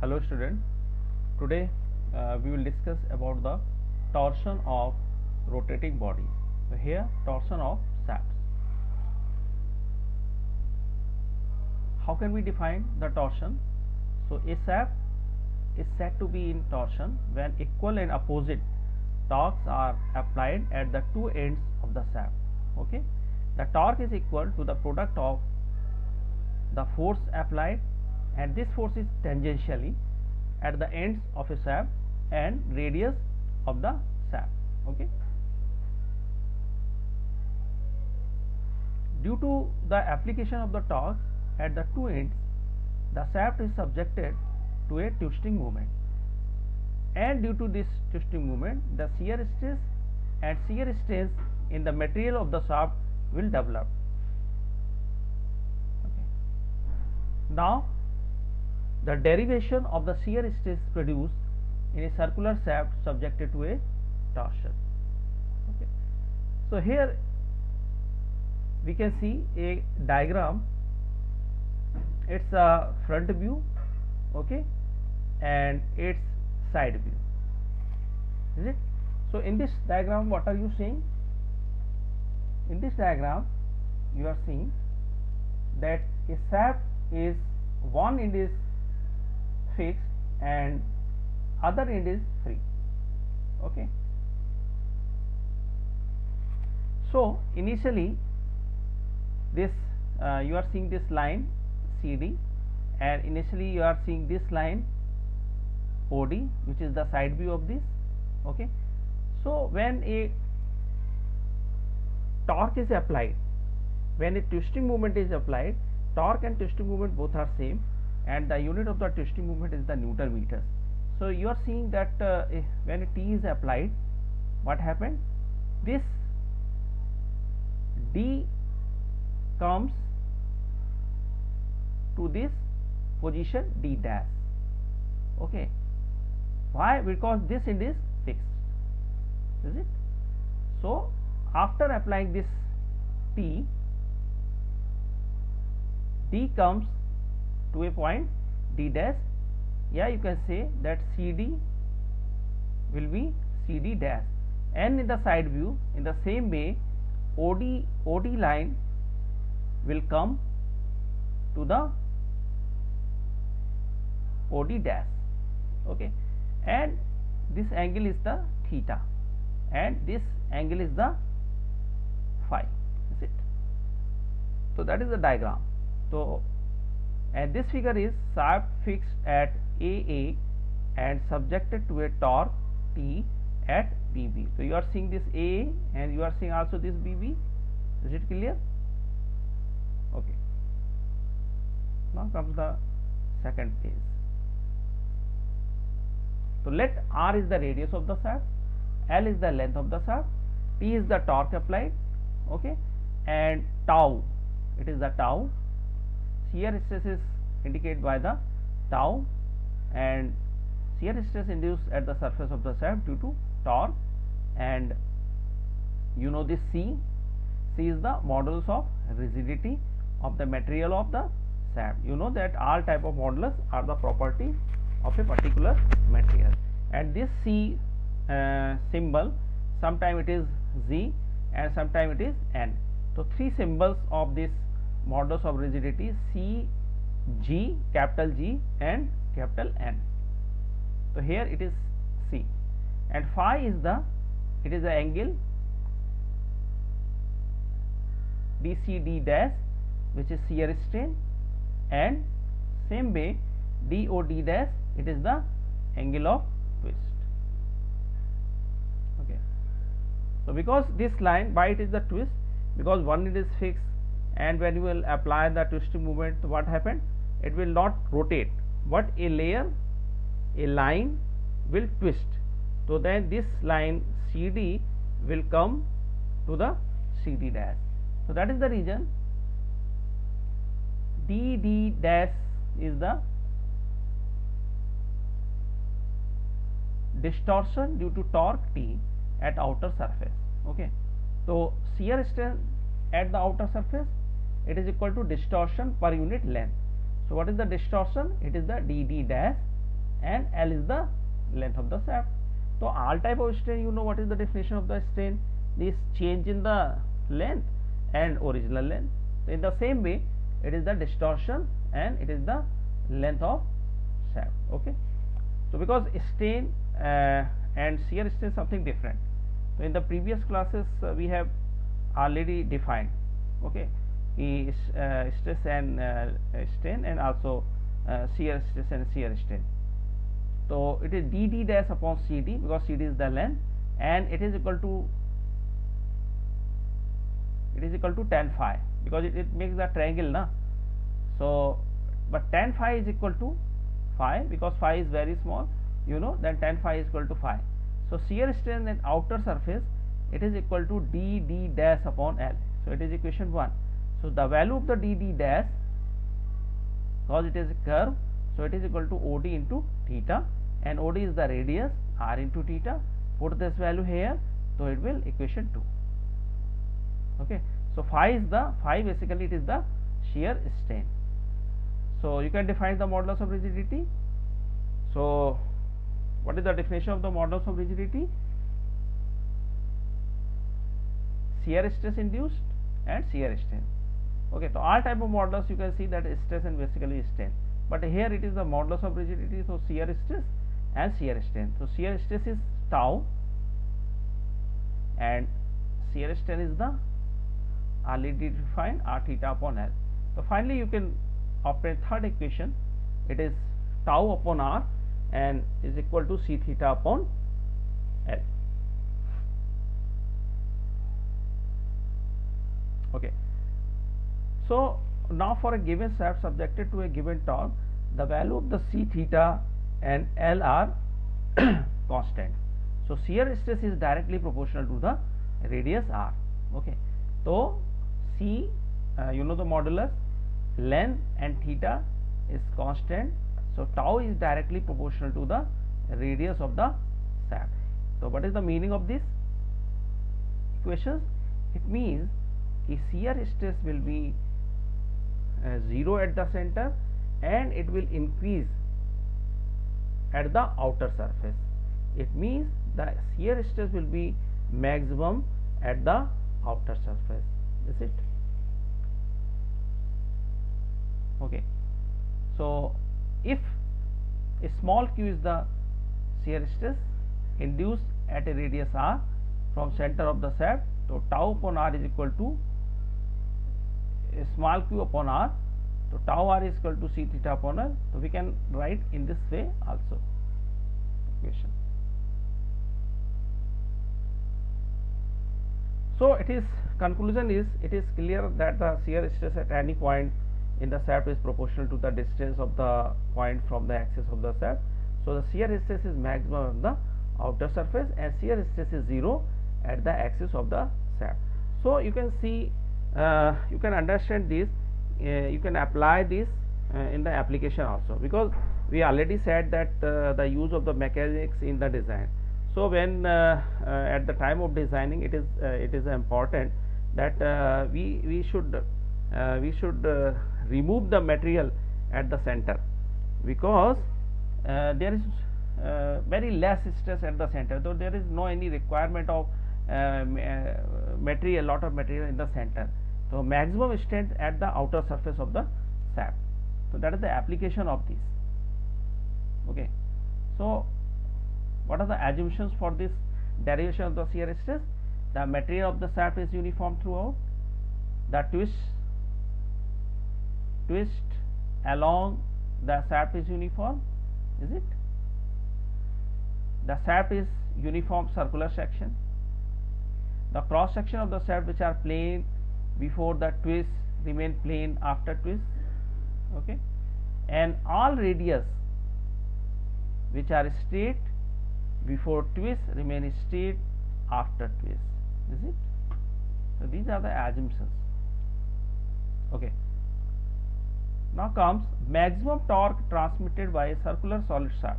Hello student, today we will discuss about the torsion of rotating bodies. So here torsion of shafts. How can we define the torsion? So a shaft is said to be in torsion when equal and opposite torques are applied at the two ends of the shaft. Okay, the torque is equal to the product of the force applied, and this force is tangentially at the ends of a shaft and radius of the shaft. Okay, due to the application of the torque at the two ends, the shaft is subjected to a twisting movement, and due to this twisting movement, the shear stress and shear stress in the material of the shaft will develop. Now, the derivation of the shear stress produced in a circular shaft subjected to a torsion. Okay. So, here we can see a diagram. It's a front view, okay, and its side view. Is it? So, in this diagram, what are you seeing? In this diagram, you are seeing that a shaft is one end is fixed and other end is free. Okay. So initially this you are seeing this line CD, and initially you are seeing this line OD, which is the side view of this. Okay. So when a torque is applied, when a twisting movement is applied, torque and twisting movement both are same, and the unit of the twisting movement is the Newton meters. So you are seeing that when a T is applied, what happened? This D comes to this position D dash. Okay. Why? Because this end is fixed. Is it? So after applying this T, D comes to a point D dash. Yeah, you can say that CD will be CD dash, and in the side view, in the same way, OD line will come to the OD dash. Okay, and this angle is the theta, and this angle is the phi. Is it? So that is the diagram. So, and this figure is shaft fixed at AA and subjected to a torque T at BB. So you are seeing this AA and you are seeing also this BB. Is it clear? Okay. Now comes the second phase. So let R is the radius of the shaft, L is the length of the shaft, T is the torque applied, okay, and tau, it is the tau. Shear stress is indicated by the tau, and shear stress induced at the surface of the shaft due to torque, and you know this C is the modulus of rigidity of the material of the shaft. You know that all type of modulus are the property of a particular material, and this C symbol, sometime it is Z and sometime it is N. So three symbols of this modulus of rigidity: C, G, capital G, and capital N. So here it is C, and phi is the angle DCD dash, which is shear strain, and same way DOD dash, it is the angle of twist. Okay. So because this line, why it is the twist? Because one end is fixed, and when you will apply the twisting movement, what happened? It will not rotate, but a line will twist. So then this line CD will come to the CD dash. So that is the reason DD dash is the distortion due to torque T at outer surface. Okay. So shear strength at the outer surface, it is equal to distortion per unit length. So what is the distortion? It is the dd dash, and L is the length of the shaft. So all type of strain, you know what is the definition of the strain? This change in the length and original length. So in the same way, it is the distortion and it is the length of shaft. Okay. So because strain and shear strain something different. So in the previous classes we have already defined, okay, stress and strain, and also shear stress and shear strain. So it is dd dash upon cd, because cd is the length, and it is equal to tan phi, because it makes the triangle, na. So but tan phi is equal to phi, because phi is very small, you know, then tan phi is equal to phi. So shear strain at outer surface, it is equal to dd dash upon L. So it is equation 1. So the value of the dd dash, because it is a curve, so it is equal to OD into theta, and OD is the radius, R into theta. Put this value here, so it will equation 2. Okay. So phi basically it is the shear strain. So you can define the modulus of rigidity. So what is the definition of the modulus of rigidity? Shear stress induced and shear strain. Okay, so all type of modulus you can see that is stress and basically strain, but here it is the modulus of rigidity. So shear stress and shear strain. So shear stress is tau and shear strain is the already defined R theta upon L. So finally you can obtain third equation. It is tau upon R and is equal to C theta upon L. Okay. So now for a given shaft subjected to a given torque, the value of the C theta and L are constant. So shear stress is directly proportional to the radius R. Okay. So C, you know the modulus, length and theta is constant. So tau is directly proportional to the radius of the shaft. So what is the meaning of this equations? It means कि shear stress will be 0 at the center and it will increase at the outer surface. It means the shear stress will be maximum at the outer surface. Is it? Okay. So if a small q is the shear stress induced at a radius r from center of the shaft, so tau upon r is equal to a small q upon r. So tau r is equal to C theta upon L. So we can write in this way also equation. So it is, conclusion is, it is clear that the shear stress at any point in the shaft is proportional to the distance of the point from the axis of the shaft. So the shear stress is maximum on the outer surface and shear stress is 0 at the axis of the shaft. So you can see, you can understand this, you can apply this in the application also, because we already said that the use of the mechanics in the design. So when at the time of designing, it is important that we should remove the material at the center, because there is very less stress at the center, though there is no any requirement of material, lot of material in the center. So maximum strength at the outer surface of the shaft. So that is the application of this. Okay. So what are the assumptions for this derivation of the shear stress? The material of the shaft is uniform throughout. The twist along the shaft is uniform. Is it? The shaft is uniform circular section. The cross section of the shaft which are plane before the twist remain plane after twist. Okay. And all radius which are straight before twist remain straight after twist. Is it? So these are the assumptions. Okay. Now comes maximum torque transmitted by a circular solid shaft.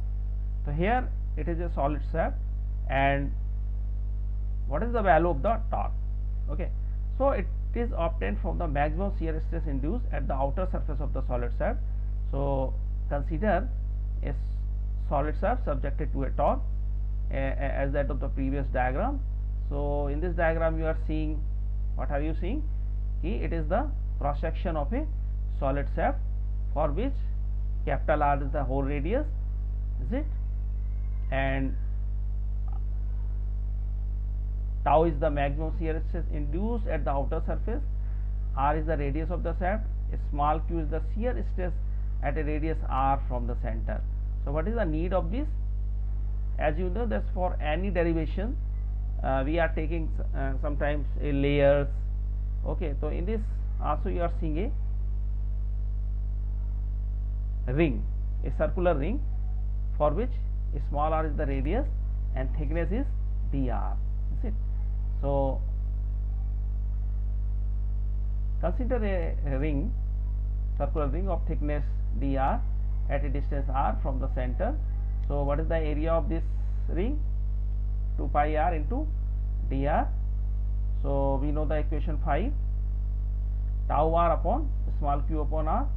So here it is a solid shaft, and what is the value of the torque? Okay. So it is obtained from the maximum shear stress induced at the outer surface of the solid shaft. So consider a solid shaft subjected to a torque as that of the previous diagram. So in this diagram you are seeing, what are you seeing? It is the cross section of a solid shaft for which capital R is the hole radius, is it, and tau is the maximum shear stress induced at the outer surface, R is the radius of the shaft, small q is the shear stress at a radius r from the center. So what is the need of this? As you know, that's for any derivation we are taking sometimes layers. Okay, so in this also you are seeing a ring, a circular ring for which small r is the radius and thickness is dr, is it. So consider a ring, circular ring of thickness dr at a distance r from the center. So what is the area of this ring? 2 pi r into dr. So we know the equation 5, tau r upon small q upon r.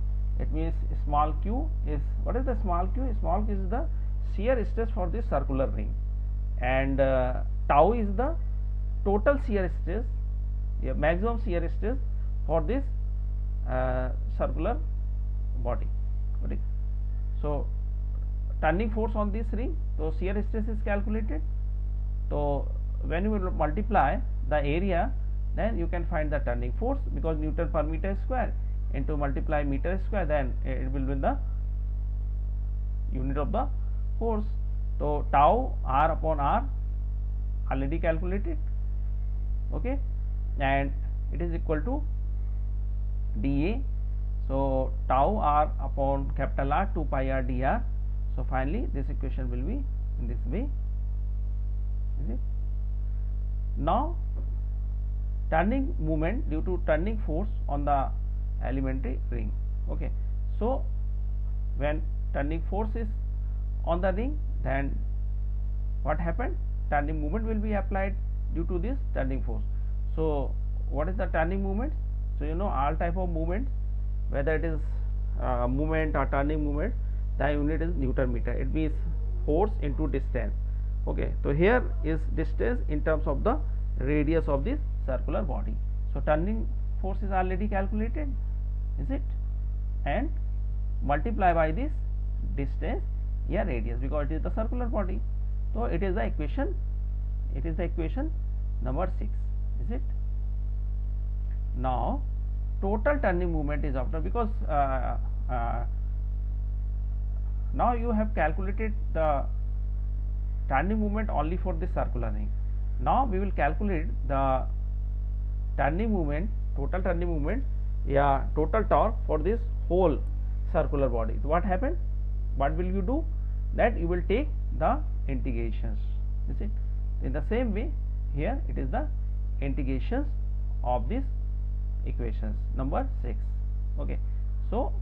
It means small q is, what is the small q? Small q is the shear stress for this circular ring, and tau is the total shear stress, maximum shear stress for this circular body. Okay. So turning force on this ring, so shear stress is calculated. So when you will multiply the area, then you can find the turning force, because Newton per meter square into multiply meter square, then it will be the unit of the force. So tau r upon r already calculated, okay, and it is equal to dA. So tau r upon capital R 2 pi r dr. So finally this equation will be in this way, is it. Now turning moment due to turning force on the elementary ring. Okay, so when turning force is on the ring, then what happened? Turning moment will be applied due to this turning force. So what is the turning moment? So you know all type of movement, whether it is movement or turning movement, the unit is Newton meter. It means force into distance. Okay, so here is distance in terms of the radius of this circular body. So turning force is already calculated, is it, and multiply by this distance, yeah, radius, because it is the circular body. So it is the equation, it is the equation number 6, is it. Now total turning movement is after, because now you have calculated the turning movement only for this circular ring. Now we will calculate the turning movement, total turning movement, yeah, total torque for this whole circular body. So what happened? What will you do? That you will take the integrations, is it. In the same way, here it is the integrations of this equations number 6. Okay, so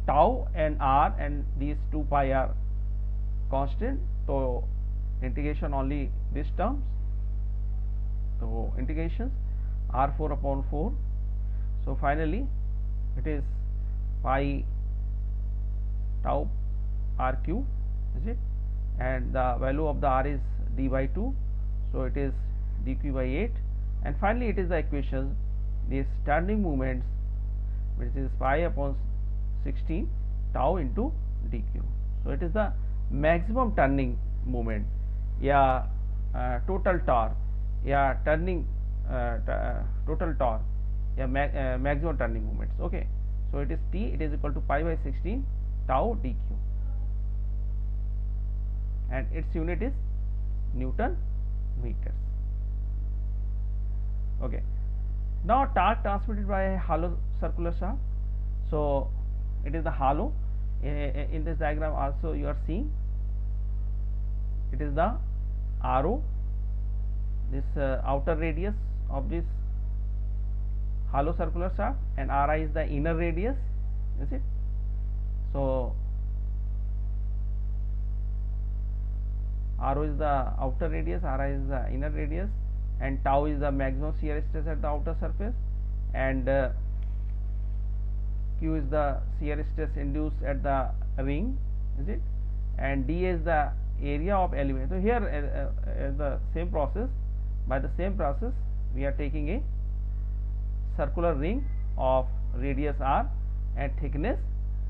tau and r and these 2 pi r constant, so integration only these terms. So integrations r4 upon 4. So finally it is pi tau r cube, is it, and the value of the r is d by 2, so it is dq by 8, and finally it is the equation, these turning movements, which is pi upon 16 tau into dq. So it is the maximum turning moment, yeah, total torque, yeah, turning total torque, yeah, maximum turning moments. Okay, so it is T, it is equal to pi by 16 tau dq, and its unit is Newton meters. Okay, now torque transmitted by a hollow circular shaft. So it is the hollow. In this diagram also you are seeing it is the RO, this outer radius of this hollow circular shaft, and Ri is the inner radius, is it. So RO is the outer radius, Ri is the inner radius, and tau is the maximum shear stress at the outer surface, and Q is the shear stress induced at the ring, is it, and dA is the area of element. So here the same process, by the same process we are taking a circular ring of radius r and thickness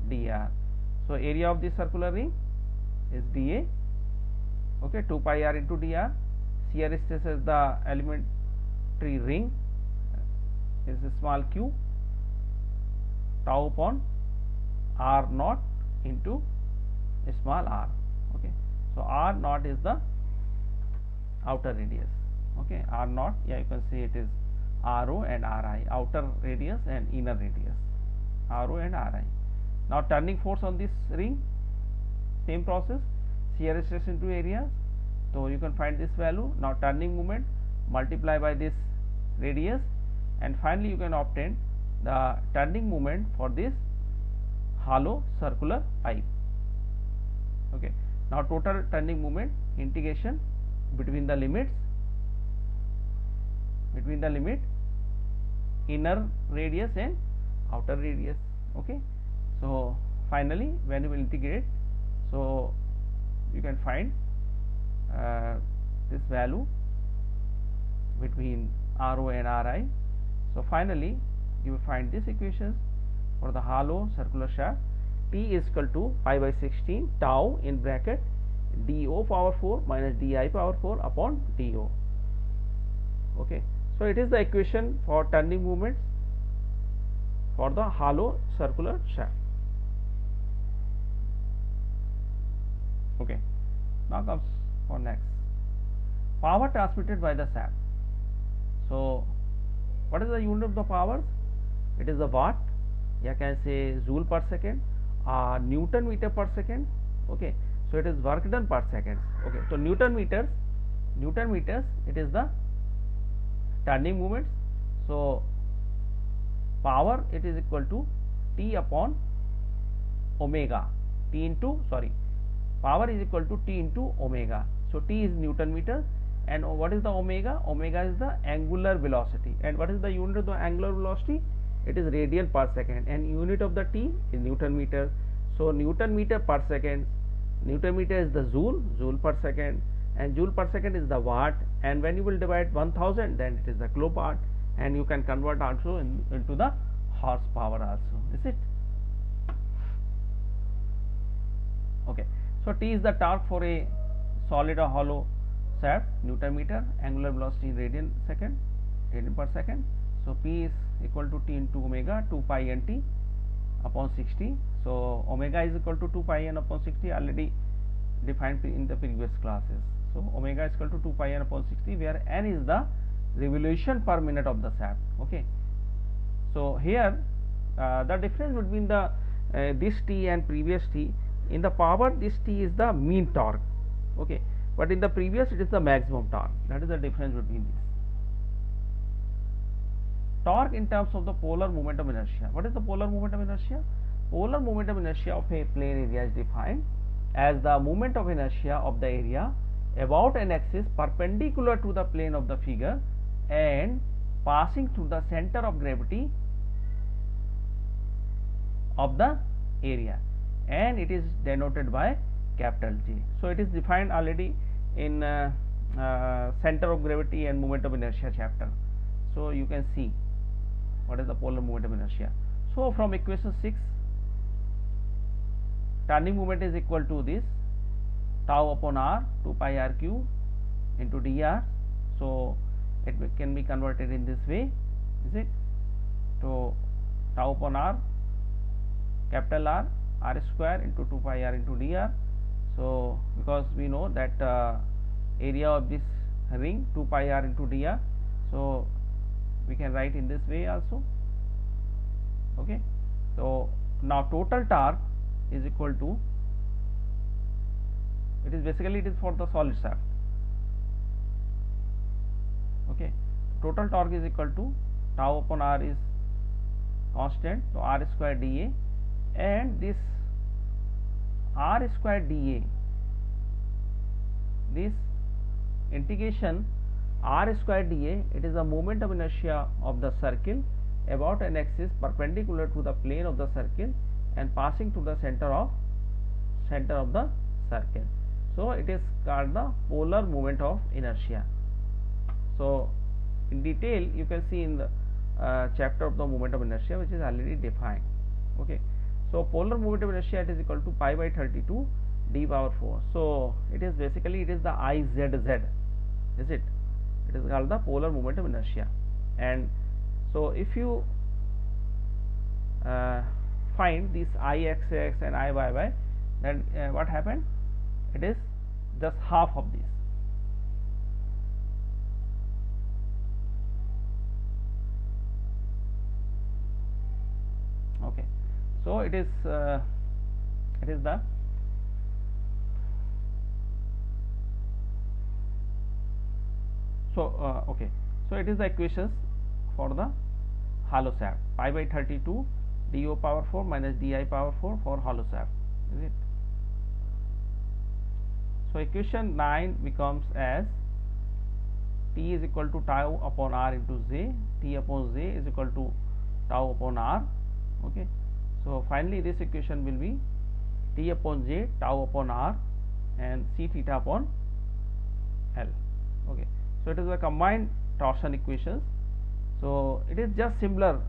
dr. So area of this circular ring is dA, okay, 2 pi r into dr. Shear stress is the elementary ring is small q, tau upon r naught into small r. Okay, so r naught is the outer radius. Okay, r naught, yeah, you can see it is RO and RI, outer radius and inner radius, RO and RI. Now turning force on this ring, same process, shear stress into area. So you can find this value. Now turning moment multiply by this radius, and finally you can obtain the turning moment for this hollow circular pipe. Okay. Now total turning moment integration between the limit inner radius and outer radius. Okay. So finally when you will integrate, so you can find this value between RO and RI. So finally you will find this equations for the hollow circular shaft. T is equal to pi by 16 tau in bracket do power 4 minus di power 4 upon do. Okay. So it is the equation for turning movements for the hollow circular shaft. Okay. Now comes for next, power transmitted by the shaft. So what is the unit of the power? It is the watt, you can say joule per second, Newton meter per second. Okay. So it is work done per second. Okay. So Newton meters, it is the turning moments. So power, it is equal to T upon omega, power is equal to T into omega. So T is Newton meter, and what is the omega? Omega is the angular velocity. And what is the unit of the angular velocity? It is radian per second, and unit of the T is Newton meter. So Newton meter per second, Newton meter is the joule per second, and joule per second is the watt, and when you will divide 1000, then it is the kilowatt, and you can convert also into the horsepower also. Is it? Okay. So T is the torque for a solid or hollow shaft, Newton meter, angular velocity in radian per second. So P is equal to T into omega 2 pi n T upon 60. So omega is equal to 2 pi n upon 60, already defined in the previous classes. So omega is equal to 2 pi n upon 60, where n is the revolution per minute of the shaft. Okay. So here the difference between the this T and previous T, in the power this T is the mean torque. Okay. But in the previous it is the maximum torque. That is the difference between these. Torque in terms of the polar moment of inertia. What is the polar moment of inertia? Polar moment of inertia of a plane area is defined as the moment of inertia of the area about an axis perpendicular to the plane of the figure and passing through the center of gravity of the area, and it is denoted by capital J. So it is defined already in center of gravity and moment of inertia chapter. So you can see what is the polar moment of inertia. So from equation 6, turning moment is equal to this tau upon r 2 pi r cube into dr. So it can be converted in this way, is it? So tau upon r, capital R, r square into 2 pi r into dr. So because we know that area of this ring 2 pi r into dr, so we can write in this way also. Okay. So now total torque is equal to, it is basically it is for the solid shaft. Okay. Total torque is equal to tau upon r is constant, so r square dA, and this r square dA, this integration r square dA, it is the moment of inertia of the circle about an axis perpendicular to the plane of the circle and passing to the center of the circle. So it is called the polar moment of inertia. So in detail you can see in the chapter of the moment of inertia, which is already defined. Okay, so polar moment of inertia, it is equal to pi by 32 d power 4. So it is basically, it is the IZZ, is it? It is called the polar moment of inertia. And so if you find this Ixx and Iyy, then what happened? It is just half of this. Okay, so it is the okay, so it is the equations for the hollow shaft, pi by 32 do power 4 minus di power 4 for hollow shaft, is it? So equation 9 becomes as T is equal to tau upon r into j, T upon j is equal to tau upon r. Okay, so finally this equation will be T upon j, tau upon r, and c theta upon L. Okay, so it is a combined torsion equations. So it is just similar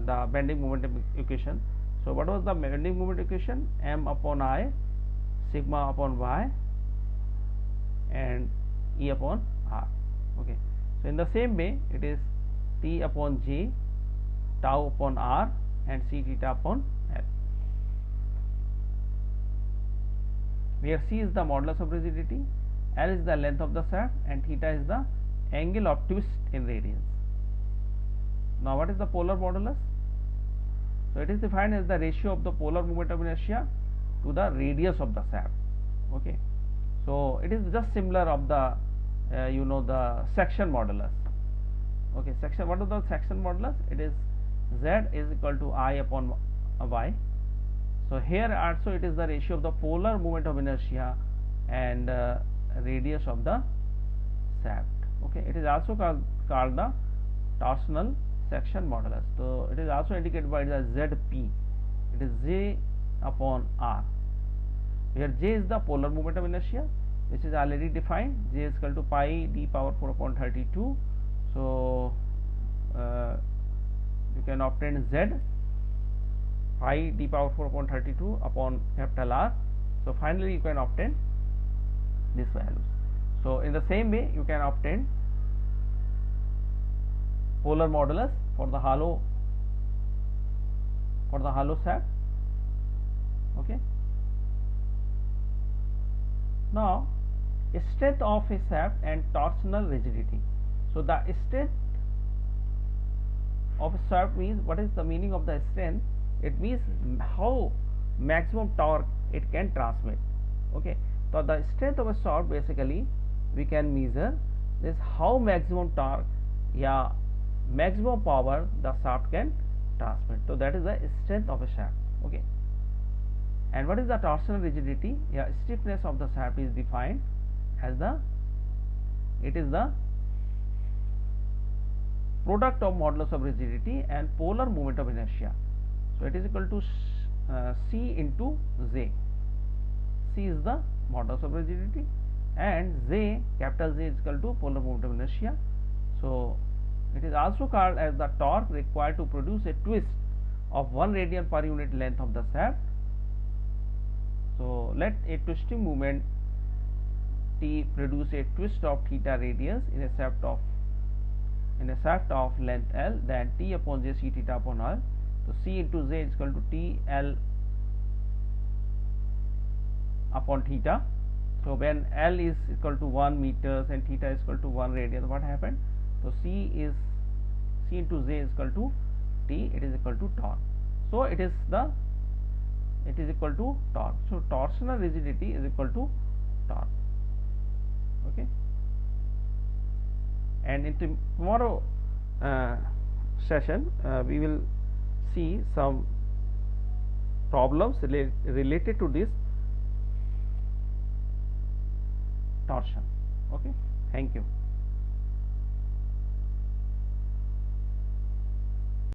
the bending moment equation. So what was the bending moment equation? M upon I, sigma upon y, and E upon r. Okay, so in the same way it is T upon j, tau upon r, and c theta upon L, where c is the modulus of rigidity, L is the length of the shaft, and theta is the angle of twist in radians. Now what is the polar modulus? So it is defined as the ratio of the polar moment of inertia to the radius of the shaft. Okay, so it is just similar of the the section modulus. Okay, section, what is the section modulus? It is Z is equal to I upon y. So here also it is the ratio of the polar moment of inertia and radius of the shaft. Okay, it is also called the torsional section modulus. So it is also indicated by the ZP. It is J upon R, where J is the polar moment of inertia, which is already defined. J is equal to pi d power 4 upon 32. So you can obtain Z pi d power 4 upon 32 upon capital R. So finally you can obtain these values. So in the same way you can obtain polar modulus for the hollow shaft. Okay, now strength of a shaft and torsional rigidity. So the strength of a shaft means, what is the meaning of the strength? It means how maximum torque it can transmit. Okay, so the strength of a shaft, basically we can measure this how maximum torque, yeah, maximum power the shaft can transmit. So that is the strength of a shaft. Okay, and what is the torsional rigidity? Yeah, stiffness of the shaft is defined as it is the product of modulus of rigidity and polar moment of inertia. So it is equal to C into J. C is the modulus of rigidity and J, capital J, is equal to polar moment of inertia. So it is also called as the torque required to produce a twist of 1 radian per unit length of the shaft. So let a twisting movement T produce a twist of theta radius in a shaft of length L, then T upon J c theta upon R. So C into J is equal to T L upon theta. So when L is equal to 1 meters and theta is equal to 1 radian, what happened? So C into J is equal to T, it is equal to torque. So it is equal to torque. So torsional rigidity is equal to torque. Okay, and in tomorrow session we will see some problems related to this torsion. Okay, thank you.